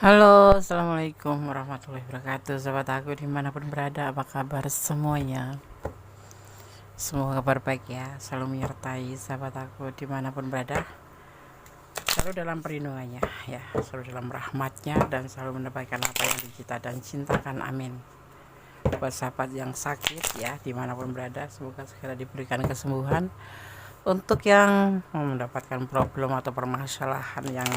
Halo, assalamualaikum warahmatullahi wabarakatuh. Sahabat aku dimanapun berada, apa kabar semuanya? Semoga kabar baik ya, selalu menyertai sahabat aku dimanapun berada, selalu dalam perlindungannya ya, selalu dalam rahmatnya, dan selalu mendapatkan apa yang dicita dan cintakan, amin. Buat sahabat yang sakit ya, dimanapun berada, semoga segera diberikan kesembuhan. Untuk yang mendapatkan problem atau permasalahan yang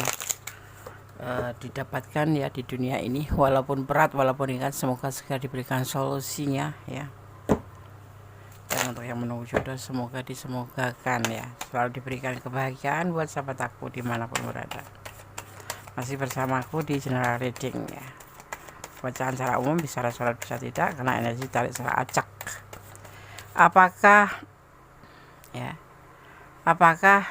didapatkan ya di dunia ini, walaupun berat walaupun ringan, semoga segera diberikan solusinya ya. Dan untuk yang menunggu jodoh, semoga disemogakan ya, selalu diberikan kebahagiaan buat sahabat aku dimanapun berada. Masih bersama aku di general reading ya, bacaan secara umum, bisa rasional bisa tidak, karena energi tarik secara acak. Apakah ya, apakah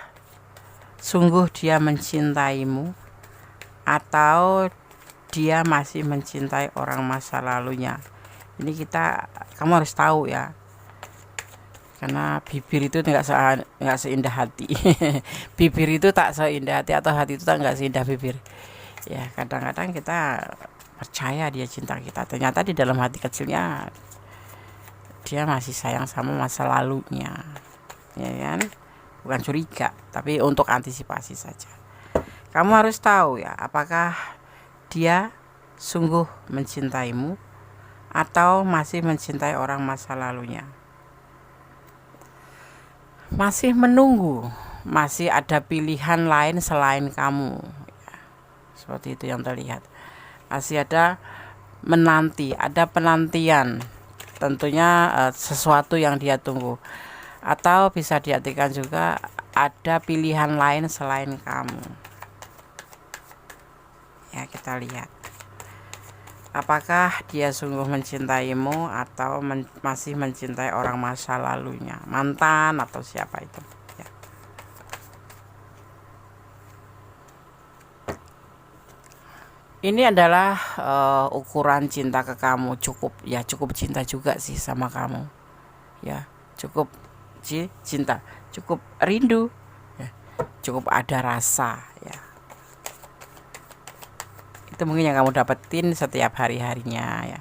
sungguh dia mencintaimu, atau dia masih mencintai orang masa lalunya? Ini kamu harus tahu ya, karena bibir itu nggak seindah hati. Bibir itu tak seindah hati, atau hati itu tak nggak seindah bibir ya. Kadang-kadang kita percaya dia cinta kita, ternyata di dalam hati kecilnya dia masih sayang sama masa lalunya ya kan. Bukan curiga, tapi untuk antisipasi saja. Kamu harus tahu ya, apakah dia sungguh mencintaimu atau masih mencintai orang masa lalunya. Masih menunggu, masih ada pilihan lain selain kamu ya, seperti itu yang terlihat. Masih ada menanti, ada penantian, tentunya sesuatu yang dia tunggu. Atau bisa diartikan juga ada pilihan lain selain kamu ya. Kita lihat apakah dia sungguh mencintaimu atau masih mencintai orang masa lalunya, mantan atau siapa itu ya. Ini adalah ukuran cinta ke kamu. Cukup cinta juga sih sama kamu ya, cukup cinta, cukup rindu ya, cukup ada rasa ya. Itu mungkin yang kamu dapetin setiap hari-harinya ya,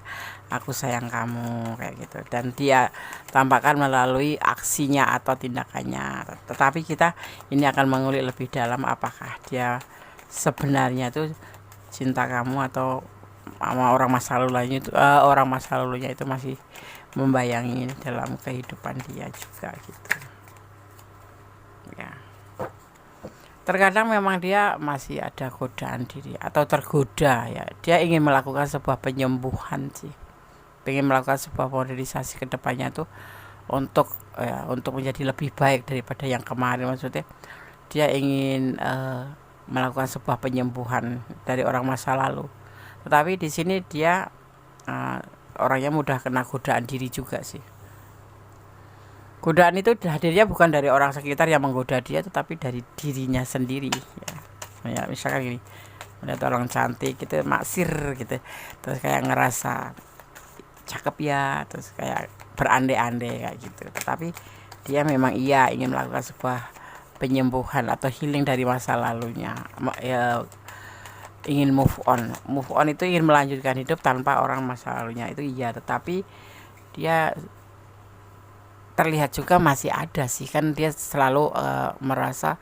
aku sayang kamu kayak gitu. Dan dia tampakkan melalui aksinya atau tindakannya. Tetapi kita ini akan mengulik lebih dalam, apakah dia sebenarnya itu cinta kamu, atau sama orang masa lalunya itu masih membayangi dalam kehidupan dia juga gitu ya. Terkadang memang dia masih ada godaan diri atau tergoda ya. Dia ingin melakukan sebuah penyembuhan sih, ingin melakukan sebuah modernisasi ke depannya tuh, untuk menjadi lebih baik daripada yang kemarin. Maksudnya dia ingin melakukan sebuah penyembuhan dari orang masa lalu. Tetapi di sini dia orangnya mudah kena godaan diri juga sih. Godaan itu hadirnya bukan dari orang sekitar yang menggoda dia, tetapi dari dirinya sendiri ya. Misalkan gini, melihat orang cantik gitu, maksir gitu, terus kayak ngerasa cakep ya, terus kayak berandai-andai kayak gitu. Tetapi dia memang ingin melakukan sebuah penyembuhan atau healing dari masa lalunya ya, ingin move on itu ingin melanjutkan hidup tanpa orang masa lalunya itu iya. Tetapi dia terlihat juga masih ada sih, kan dia selalu merasa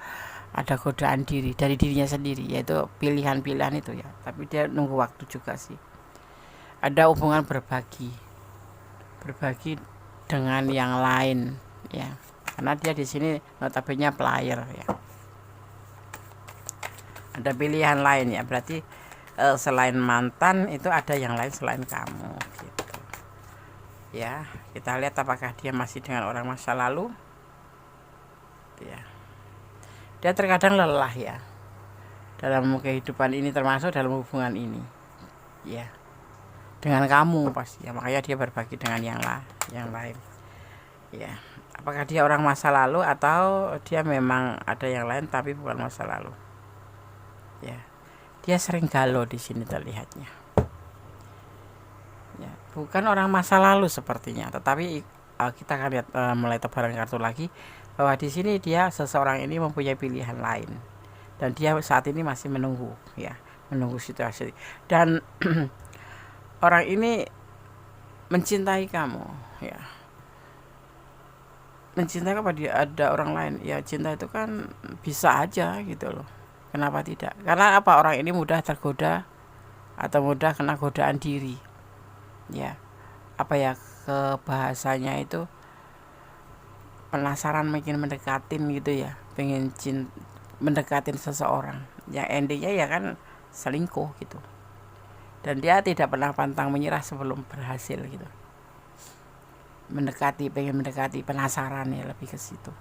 ada godaan diri dari dirinya sendiri, yaitu pilihan-pilihan itu ya. Tapi dia nunggu waktu juga sih. Ada hubungan berbagi dengan yang lain ya, karena dia di sini notabene player ya. Ada pilihan lain ya, berarti selain mantan itu ada yang lain selain kamu gitu ya. Kita lihat apakah dia masih dengan orang masa lalu ya. Dia terkadang lelah ya dalam kehidupan ini, termasuk dalam hubungan ini ya, dengan kamu pasti ya. Makanya dia berbagi dengan yang lain ya. Apakah dia orang masa lalu atau dia memang ada yang lain tapi bukan masa lalu ya. Dia sering galau di sini terlihatnya ya, bukan orang masa lalu sepertinya. Tetapi kita akan lihat mulai tebaran kartu lagi, bahwa di sini dia, seseorang ini mempunyai pilihan lain, dan dia saat ini masih menunggu ya. menunggu situasi. Dan orang ini mencintai kamu, ya, mencintai apa, dia ada orang lain, ya cinta itu kan bisa aja gitu loh, kenapa tidak? Karena apa, orang ini mudah tergoda atau mudah kena godaan diri, ya, apa ya, ke bahasanya itu penasaran, makin mendekatin gitu ya, pengen mendekatin seseorang yang endingnya ya kan selingkuh gitu, dan dia tidak pernah pantang menyerah sebelum berhasil gitu, mendekati, pengen mendekati, penasaran ya, lebih ke situ.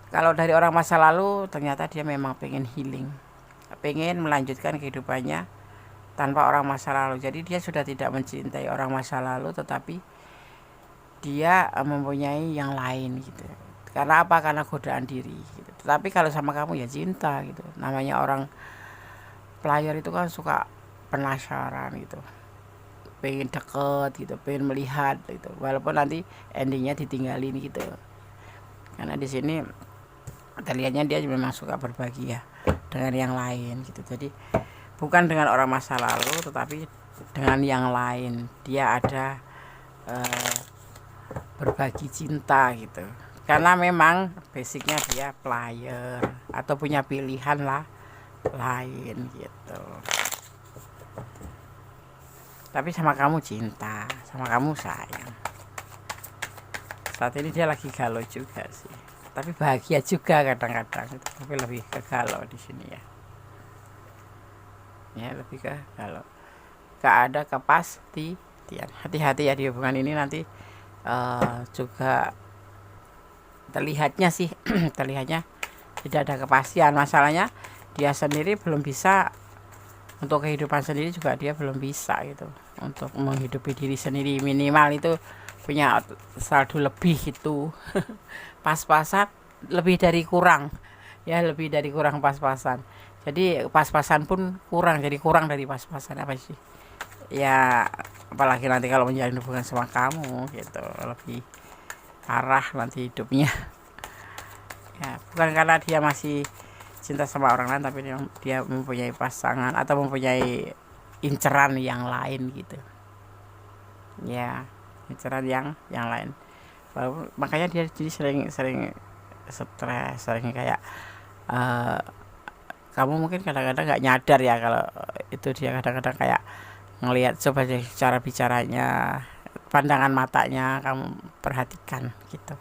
Kalau dari orang masa lalu ternyata dia memang pengen healing, pengen melanjutkan kehidupannya tanpa orang masa lalu. Jadi dia sudah tidak mencintai orang masa lalu, tetapi dia mempunyai yang lain gitu. Karena apa? Karena godaan diri gitu. Tetapi kalau sama kamu ya cinta gitu. Namanya orang player itu kan suka penasaran gitu, pengen deket gitu, pengen melihat gitu, walaupun nanti endingnya ditinggalin gitu. Karena di sini terlihatnya dia memang suka berbagi ya dengan yang lain gitu. Jadi bukan dengan orang masa lalu, tetapi dengan yang lain dia ada berbagi cinta gitu. Karena memang basicnya dia player atau punya pilihan lah lain gitu. Tapi sama kamu cinta, sama kamu sayang. Saat ini dia lagi galau juga sih, tapi bahagia juga kadang-kadang, tapi lebih ke galau di sini ya. Ya lebih ke galau, gak ada kepastian. Hati-hati ya di hubungan ini, nanti juga terlihatnya sih terlihatnya tidak ada kepastian. Masalahnya dia sendiri belum bisa, untuk kehidupan sendiri juga dia belum bisa gitu, untuk menghidupi diri sendiri, minimal itu punya saldo lebih itu pas-pasan, lebih dari kurang ya, lebih dari kurang pas-pasan. Jadi pas-pasan pun kurang, jadi kurang dari pas-pasan apa sih ya. Apalagi nanti kalau menjalin hubungan sama kamu gitu, lebih parah nanti hidupnya ya. Bukan karena dia masih cinta sama orang lain, tapi dia mempunyai pasangan atau mempunyai inceran yang lain gitu ya, inceran yang lain. Makanya dia jadi sering stres, sering kayak kamu mungkin kadang-kadang nggak nyadar ya kalau itu dia kadang-kadang kayak ngelihat, coba deh cara bicaranya, pandangan matanya kamu perhatikan gitu,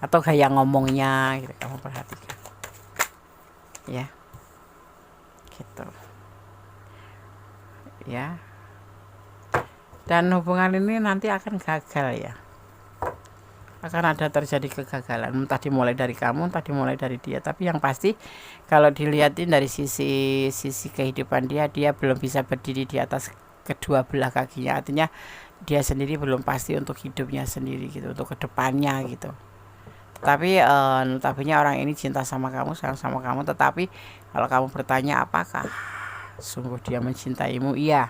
atau gaya ngomongnya gitu kamu perhatikan ya, gitu ya. Dan hubungan ini nanti akan gagal ya, akan ada terjadi kegagalan, entah dimulai dari kamu, entah dimulai dari dia. Tapi yang pasti kalau dilihatin dari sisi kehidupan dia belum bisa berdiri di atas kedua belah kakinya, artinya dia sendiri belum pasti untuk hidupnya sendiri gitu, untuk kedepannya gitu. Tapi notabene orang ini cinta sama kamu, sayang sama kamu. Tetapi kalau kamu bertanya apakah sungguh dia mencintaimu, iya.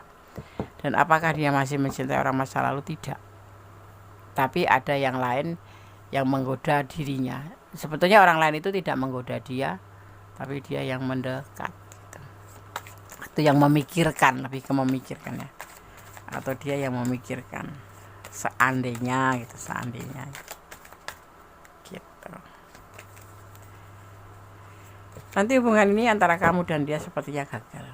Dan apakah dia masih mencintai orang masa lalu, tidak. Tapi ada yang lain yang menggoda dirinya. Sebetulnya orang lain itu tidak menggoda dia, tapi dia yang mendekat gitu. Itu yang memikirkan, lebih ke memikirkan ya, atau dia yang memikirkan seandainya gitu, seandainya gitu. Nanti hubungan ini antara kamu dan dia sepertinya gagal,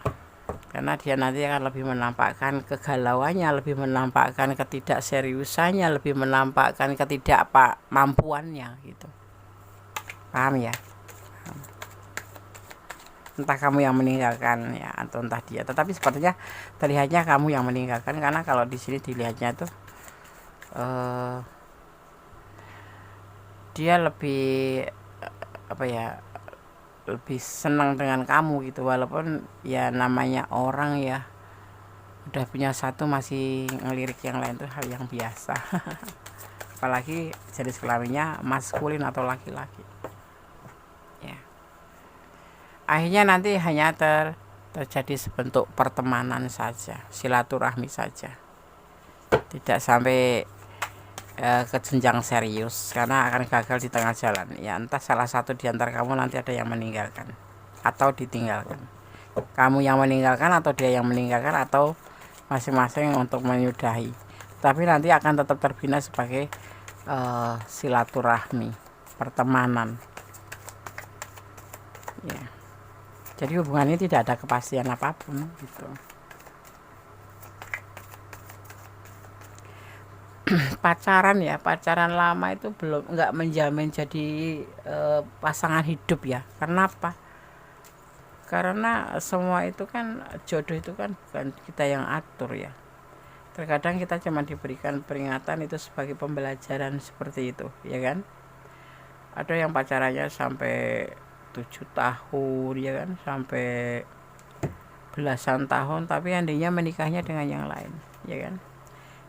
karena dia nanti akan lebih menampakkan kegalauannya, lebih menampakkan ketidakseriusannya, lebih menampakkan ketidakmampuannya gitu. Paham ya? Entah kamu yang meninggalkan ya, atau entah dia. Tetapi sepertinya terlihatnya kamu yang meninggalkan, karena kalau di sini dilihatnya tuh dia lebih apa ya, lebih senang dengan kamu gitu, walaupun ya namanya orang ya udah punya satu masih ngelirik yang lain tuh hal yang biasa. Apalagi jenis kelaminnya maskulin atau laki-laki ya. Akhirnya nanti hanya terjadi sebentuk pertemanan saja, silaturahmi saja, tidak sampai ke jenjang serius, karena akan gagal di tengah jalan ya. Entah salah satu di antara kamu nanti ada yang meninggalkan atau ditinggalkan. kamu yang meninggalkan atau dia yang meninggalkan atau masing-masing untuk menyudahi. Tapi nanti akan tetap terbina sebagai silaturahmi, pertemanan. Ya. Jadi hubungannya tidak ada kepastian apapun gitu. Pacaran ya, pacaran lama itu belum nggak menjamin jadi pasangan hidup ya. Karena apa? Karena semua itu kan jodoh itu kan bukan kita yang atur ya. Terkadang kita cuma diberikan peringatan itu sebagai pembelajaran seperti itu, ya kan? Ada yang pacarannya sampai 7 tahun, ya kan? Sampai belasan tahun, tapi endingnya menikahnya dengan yang lain, ya kan?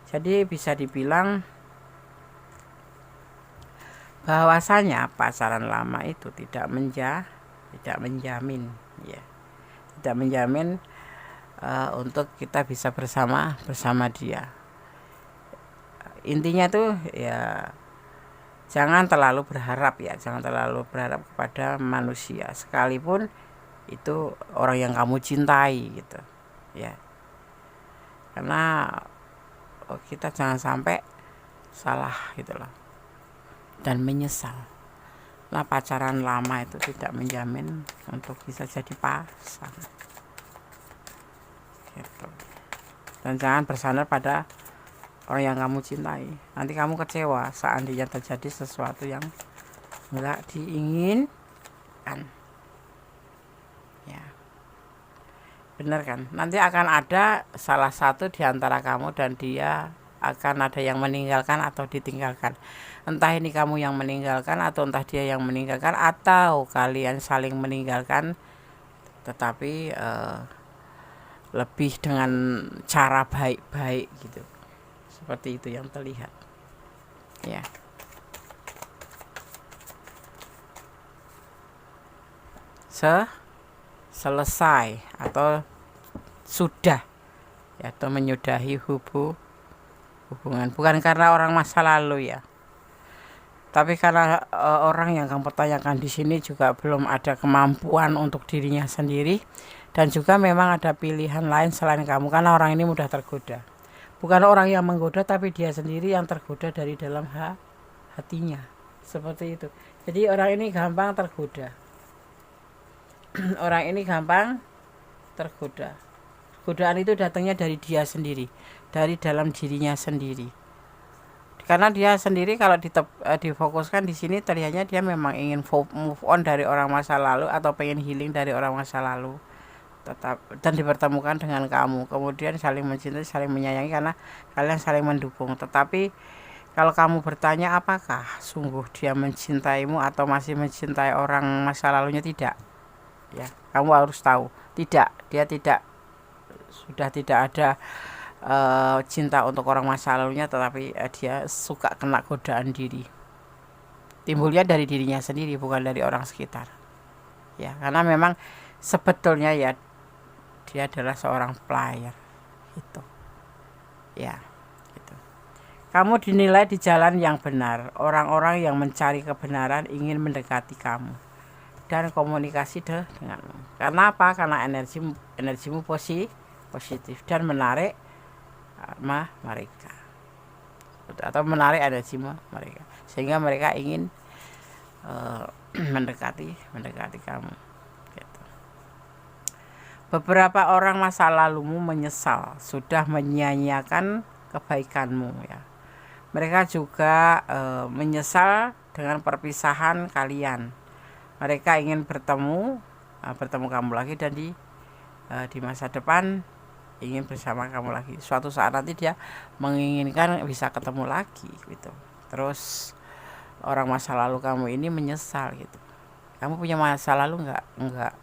Jadi bisa dibilang bahwasanya pacaran lama itu tidak menjamin, ya, tidak menjamin untuk kita bisa bersama dia. Intinya tuh ya jangan terlalu berharap ya, jangan terlalu berharap kepada manusia sekalipun itu orang yang kamu cintai gitu ya. Karena kita jangan sampai salah gitu loh dan menyesal. Nah, pacaran lama itu tidak menjamin untuk bisa jadi pasangan gitu. Dan jangan bersandar pada orang yang kamu cintai. Nanti kamu kecewa seandainya terjadi sesuatu yang enggak diinginkan. Ya. Benar kan? Nanti akan ada salah satu di antara kamu dan dia akan ada yang meninggalkan atau ditinggalkan. Entah ini kamu yang meninggalkan atau entah dia yang meninggalkan atau kalian saling meninggalkan, tetapi lebih dengan cara baik-baik gitu. Seperti itu yang terlihat. Ya. Selesai atau sudah ya, atau menyudahi hubungan bukan karena orang masa lalu ya, tapi karena orang yang kamu pertanyakan di sini juga belum ada kemampuan untuk dirinya sendiri dan juga memang ada pilihan lain selain kamu karena orang ini mudah tergoda. Bukan orang yang menggoda tapi dia sendiri yang tergoda dari dalam hatinya. Seperti itu. Jadi orang ini gampang tergoda. Orang ini gampang tergoda. Godaan itu datangnya dari dia sendiri, dari dalam dirinya sendiri. Karena dia sendiri kalau difokuskan di sini terlihatnya dia memang ingin move on dari orang masa lalu atau pengen healing dari orang masa lalu. Dan dipertemukan dengan kamu, kemudian saling mencintai, saling menyayangi karena kalian saling mendukung. Tetapi kalau kamu bertanya apakah sungguh dia mencintaimu atau masih mencintai orang masa lalunya, tidak ya, kamu harus tahu tidak, dia sudah tidak ada cinta untuk orang masa lalunya, tetapi dia suka kena godaan diri. Timbulnya dari dirinya sendiri, bukan dari orang sekitar ya, karena memang sebetulnya ya dia adalah seorang player gitu ya gitu. Kamu dinilai di jalan yang benar. Orang-orang yang mencari kebenaran ingin mendekati kamu dan komunikasi denganmu. Karena apa? Karena energimu positif dan menarik mereka atau menarik energi mereka sehingga mereka ingin mendekati kamu gitu. Beberapa orang masa lalumu menyesal sudah menyia-nyiakan kebaikanmu ya. Mereka juga menyesal dengan perpisahan kalian. Mereka ingin bertemu kamu lagi dan di masa depan ingin bersama kamu lagi. Suatu saat nanti dia menginginkan bisa ketemu lagi gitu. Terus orang masa lalu kamu ini menyesal gitu. Kamu punya masa lalu enggak?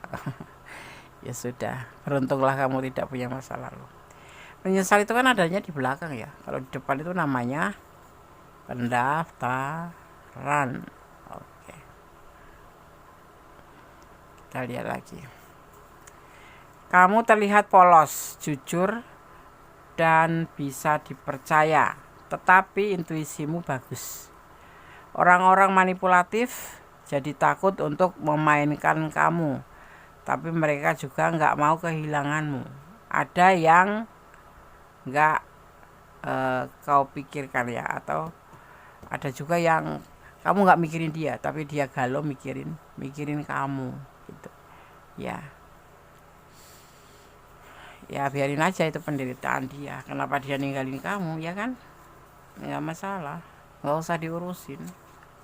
Ya sudah, beruntunglah kamu tidak punya masa lalu. Menyesal itu kan adanya di belakang ya. Kalau di depan itu namanya pendaftaran. Oke. Kita lihat lagi. Kamu terlihat polos, jujur, dan bisa dipercaya, tetapi intuisimu bagus. Orang-orang manipulatif jadi takut untuk memainkan kamu, tapi mereka juga nggak mau kehilanganmu. Ada yang nggak kau pikirkan ya, atau ada juga yang kamu nggak mikirin dia tapi dia galau mikirin kamu gitu ya. Ya biarin aja itu penderitaan dia, kenapa dia ninggalin kamu ya kan, nggak masalah, nggak usah diurusin,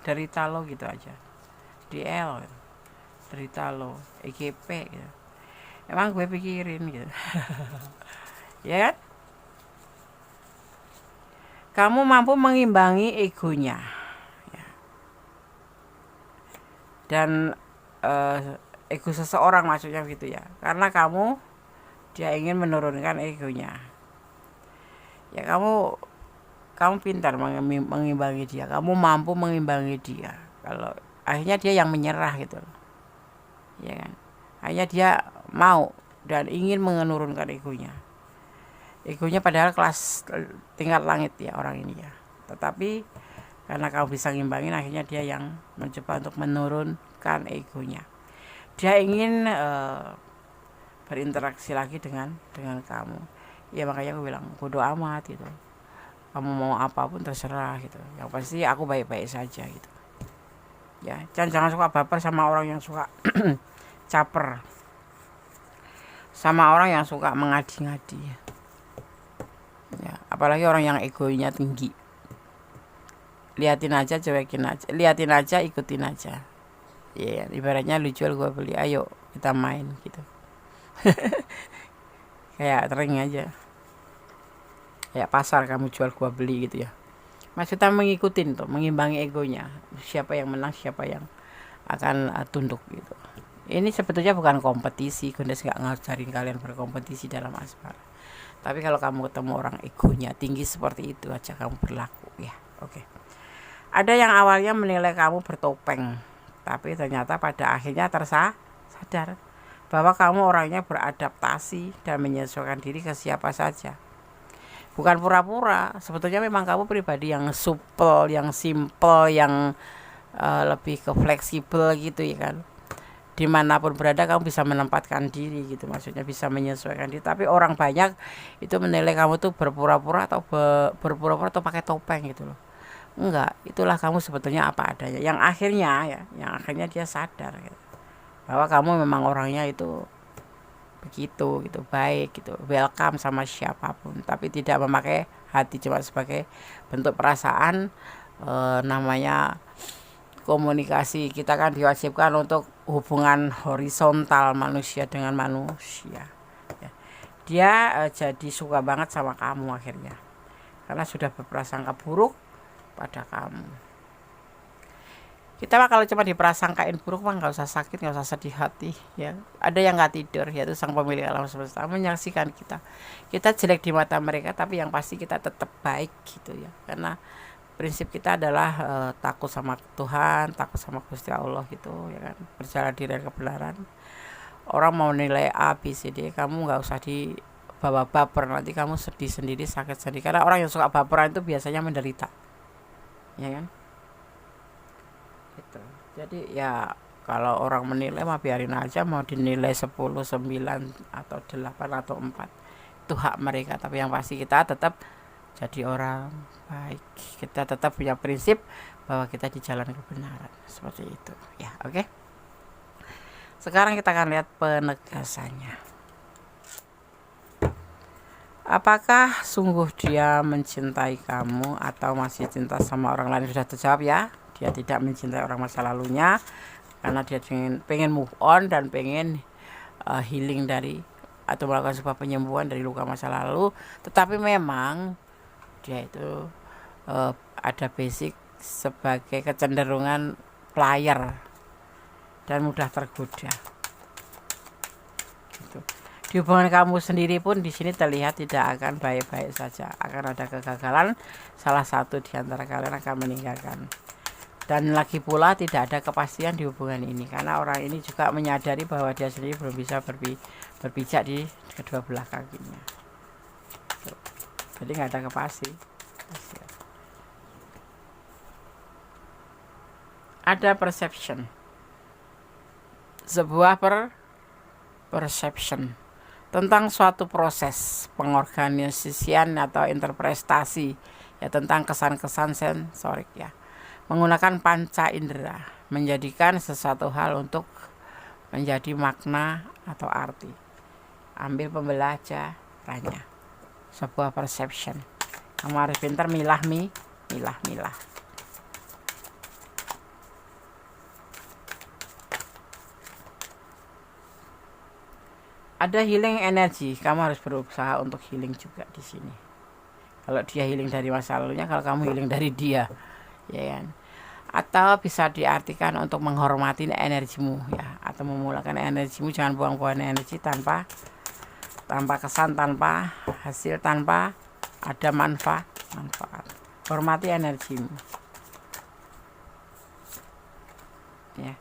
derita lo gitu aja, DL gitu. Derita lo EGP gitu. Emang gue pikirin gitu. Ya kan, kamu mampu mengimbangi egonya ya. Dan ego seseorang maksudnya gitu ya, karena dia ingin menurunkan egonya ya. Kamu pintar mengimbangi dia, kamu mampu mengimbangi dia. Kalau akhirnya dia yang menyerah gitu ya kan, akhirnya dia mau dan ingin menurunkan egonya padahal kelas tingkat langit ya orang ini ya, tetapi karena kamu bisa ngimbangin, akhirnya dia yang mencoba untuk menurunkan egonya. Dia ingin berinteraksi lagi dengan kamu ya. Makanya aku bilang bodo amat gitu, kamu mau apapun terserah gitu, yang pasti aku baik-baik saja gitu ya. Jangan suka baper sama orang yang suka caper, sama orang yang suka mengadi-ngadi ya, apalagi orang yang egonya tinggi. Liatin aja, cuekin aja, liatin aja, ikutin aja ya. Ibaratnya lu jual gua beli, ayo kita main gitu. Kayak tering aja, kayak pasar kamu jual gua beli gitu ya. Maksudnya mengikutin tuh, mengimbangi egonya, siapa yang menang, siapa yang akan tunduk gitu. Ini sebetulnya bukan kompetisi, Gondes nggak ngajarin kalian berkompetisi dalam asmara. Tapi kalau kamu ketemu orang egonya tinggi seperti itu aja kamu berlaku ya. Oke. Ada yang awalnya menilai kamu bertopeng, tapi ternyata pada akhirnya sadar bahwa kamu orangnya beradaptasi dan menyesuaikan diri ke siapa saja. Bukan pura-pura, sebetulnya memang kamu pribadi yang supel, yang simple, yang lebih ke fleksibel gitu ya kan. Dimanapun berada kamu bisa menempatkan diri gitu, maksudnya bisa menyesuaikan diri. Tapi orang banyak itu menilai kamu tuh berpura-pura atau pakai topeng gitu loh. Enggak, itulah kamu sebetulnya apa adanya. Yang akhirnya dia sadar gitu, bahwa kamu memang orangnya itu begitu gitu, baik gitu, welcome sama siapapun, tapi tidak memakai hati, cuma sebagai bentuk perasaan. Namanya komunikasi, kita kan diwajibkan untuk hubungan horizontal manusia dengan manusia ya. Dia jadi suka banget sama kamu akhirnya karena sudah berprasangka buruk pada kamu. Kita mah kalau cuma diprasangkain buruk mah nggak usah sakit, nggak usah sedih hati ya. Ada yang nggak tidur, yaitu sang pemilik alam semesta menyaksikan kita jelek di mata mereka, tapi yang pasti kita tetap baik gitu ya. Karena prinsip kita adalah takut sama Tuhan, takut sama Gusti Allah gitu ya kan, berjalan di jalan kebenaran. Orang mau nilai A, B, C, D, kamu nggak usah dibawa baper, nanti kamu sedih sendiri, sakit sendiri. Karena orang yang suka baperan itu biasanya menderita ya kan gitu. Jadi ya kalau orang menilai mah biarin aja, mau dinilai 10, 9 atau 8 atau 4 itu hak mereka, tapi yang pasti kita tetap jadi orang baik, kita tetap punya prinsip bahwa kita di jalan kebenaran seperti itu ya. Oke, sekarang kita akan lihat penegasannya. Apakah sungguh dia mencintai kamu atau masih cinta sama orang lain? Sudah terjawab ya, dia tidak mencintai orang masa lalunya karena dia pengen move on dan pengen healing dari atau melakukan sebuah penyembuhan dari luka masa lalu. Tetapi memang dia itu ada basic sebagai kecenderungan player dan mudah tergoda gitu. Di hubungan kamu sendiri pun di sini terlihat tidak akan baik-baik saja, akan ada kegagalan, salah satu di antara kalian akan meninggalkan. Dan lagi pula tidak ada kepastian di hubungan ini, karena orang ini juga menyadari bahwa dia sendiri belum bisa berpijak di kedua belah kakinya. Jadi nggak ada kepastian. Ada perception, sebuah perception, tentang suatu proses pengorganisasian atau interpretasi, ya, tentang kesan-kesan sensorik, ya, menggunakan panca indera menjadikan sesuatu hal untuk menjadi makna atau arti. Ambil pembelajarannya, sebuah perception. Kamu harus pintar milah. Ada healing energi, kamu harus berusaha untuk healing juga di sini. Kalau dia healing dari masa lalunya, kalau kamu healing dari dia, ya kan? Atau bisa diartikan untuk menghormati energimu, ya, atau memulakan energimu. Jangan buang-buang energi tanpa kesan, tanpa hasil, tanpa ada manfaat. Hormati energimu, ya.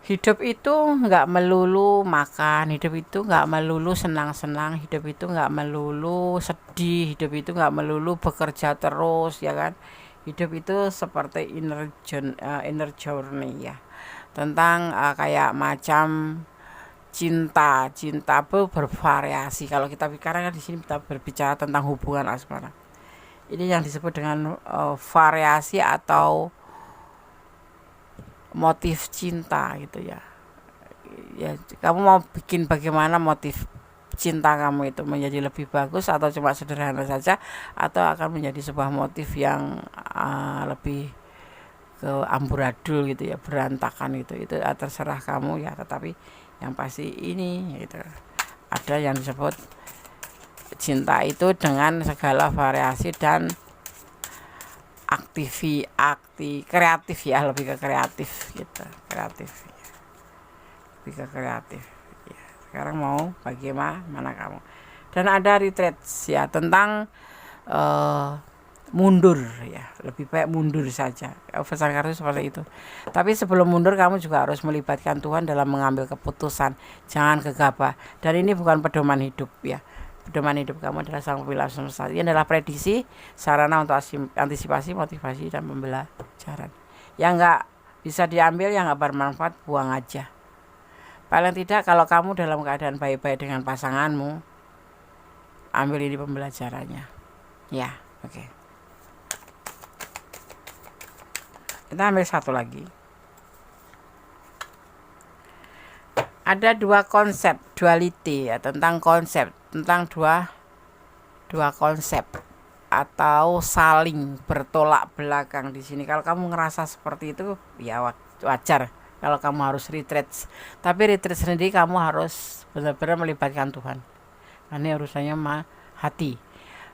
Hidup itu nggak melulu makan, hidup itu nggak melulu senang-senang, hidup itu nggak melulu sedih, hidup itu nggak melulu bekerja terus, ya kan. Hidup itu seperti inner journey, ya, tentang kayak macam cinta bervariasi. Kalau kita bicara kan di sini kita berbicara tentang hubungan asmara. Ini yang disebut dengan variasi atau motif cinta, gitu ya. Ya, kamu mau bikin bagaimana motif cinta kamu itu menjadi lebih bagus, atau cuma sederhana saja, atau akan menjadi sebuah motif yang lebih ke amburadul, gitu ya, berantakan, itu terserah kamu, ya. Tetapi yang pasti ini, gitu, ada yang disebut cinta itu dengan segala variasi dan kreatif, ya, lebih ke kreatif, gitu, lebih ke kreatif, ya. Sekarang mau bagaimana kamu. Dan ada retreat, ya, tentang mundur, ya, lebih baik mundur saja. Pesan kartu seperti itu. Tapi sebelum mundur, kamu juga harus melibatkan Tuhan dalam mengambil keputusan. Jangan gegabah. Dan ini bukan pedoman hidup, ya. Pedoman hidup kamu adalah sang pemilah semesta. Ini adalah prediksi, sarana untuk antisipasi, motivasi, dan pembelajaran. Yang nggak bisa diambil, yang nggak bermanfaat, buang aja. Paling tidak kalau kamu dalam keadaan baik-baik dengan pasanganmu, ambil ini pembelajarannya, ya. Oke. Kita ambil satu lagi. Ada dua konsep, duality, ya, tentang konsep, tentang dua konsep atau saling bertolak belakang di sini. Kalau kamu ngerasa seperti itu, ya wajar kalau kamu harus retreat. Tapi retreat sendiri kamu harus benar-benar melibatkan Tuhan. Ini urusannya hati.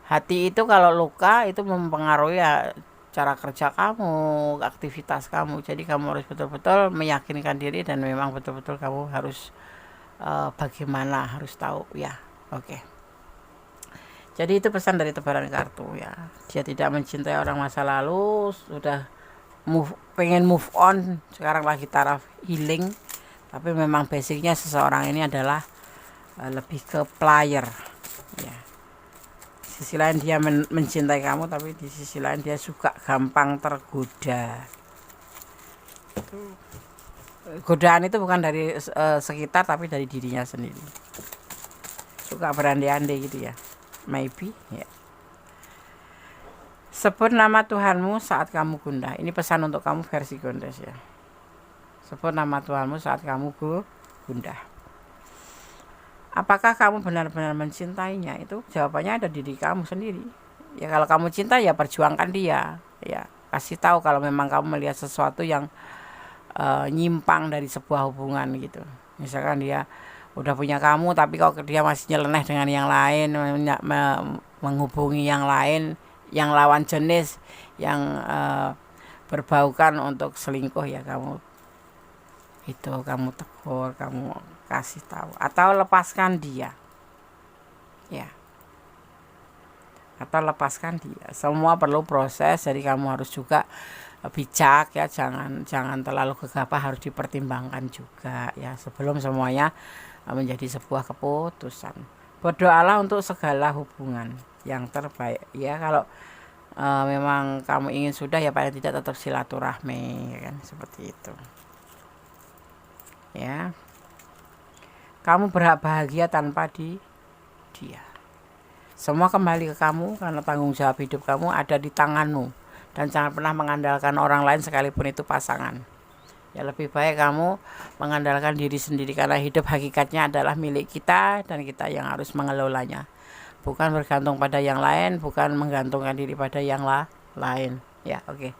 Hati itu kalau luka itu mempengaruhi, ya, cara kerja kamu, aktivitas kamu. Jadi kamu harus betul-betul meyakinkan diri, dan memang betul-betul kamu harus bagaimana, harus tahu, ya. Oke. Jadi itu pesan dari tebaran kartu, ya. Dia tidak mencintai orang masa lalu, sudah pengen move on, sekarang lagi taraf healing. Tapi memang basicnya seseorang ini adalah lebih ke player, ya. Sisi lain dia mencintai kamu, tapi di sisi lain dia suka gampang tergoda. Godaan itu bukan dari sekitar, tapi dari dirinya sendiri. Suka berandai-andai, gitu ya. Maybe, ya. Sebut nama Tuhanmu saat kamu gundah. Ini pesan untuk kamu versi Gondes, ya. Sebut nama Tuhanmu saat kamu gundah. Apakah kamu benar-benar mencintainya? Itu jawabannya ada di diri kamu sendiri. Ya, kalau kamu cinta, ya perjuangkan dia, ya. Kasih tahu kalau memang kamu melihat sesuatu yang nyimpang dari sebuah hubungan, gitu. Misalkan dia udah punya kamu, tapi kok dia masih nyeleneh dengan yang lain, menghubungi yang lain, yang lawan jenis, yang berbaukan untuk selingkuh, ya, kamu tegur, kamu kasih tahu, atau lepaskan dia, ya. Atau lepaskan dia. Semua perlu proses, jadi kamu harus juga bijak, ya. Jangan terlalu gegabah, harus dipertimbangkan juga, ya, sebelum semuanya menjadi sebuah keputusan. Berdoalah untuk segala hubungan yang terbaik, ya. Kalau memang kamu ingin sudah, ya paling tidak tetap silaturahmi, ya kan, seperti itu, ya. kamu berhak bahagia tanpa dia. Semua kembali ke kamu karena tanggung jawab hidup kamu ada di tanganmu. Dan jangan pernah mengandalkan orang lain sekalipun itu pasangan. Ya lebih baik kamu mengandalkan diri sendiri karena hidup hakikatnya adalah milik kita dan kita yang harus mengelolanya. Bukan bergantung pada yang lain, bukan menggantungkan diri pada yang lain. Ya, oke.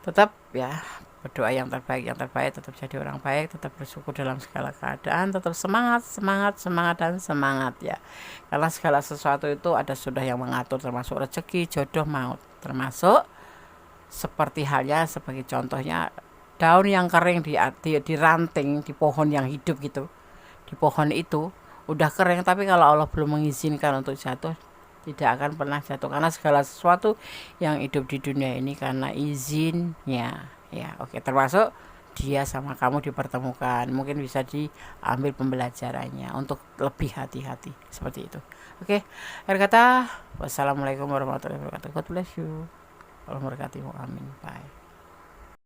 Tetap ya berdoa yang terbaik, tetap jadi orang baik, tetap bersyukur dalam segala keadaan, tetap semangat dan semangat ya. Karena segala sesuatu itu ada sudah yang mengatur, termasuk rezeki, jodoh, maut, termasuk seperti halnya sebagai contohnya daun yang kering di ranting di pohon yang hidup gitu. Di pohon itu udah kering, tapi kalau Allah belum mengizinkan untuk jatuh, tidak akan pernah jatuh karena segala sesuatu yang hidup di dunia ini karena izinnya. Ya, oke, termasuk dia sama kamu dipertemukan. Mungkin bisa diambil pembelajarannya untuk lebih hati-hati seperti itu. Oke, akhir kata, wassalamualaikum warahmatullahi wabarakatuh. God bless you. Allah memberkatimu. Amin. Bye.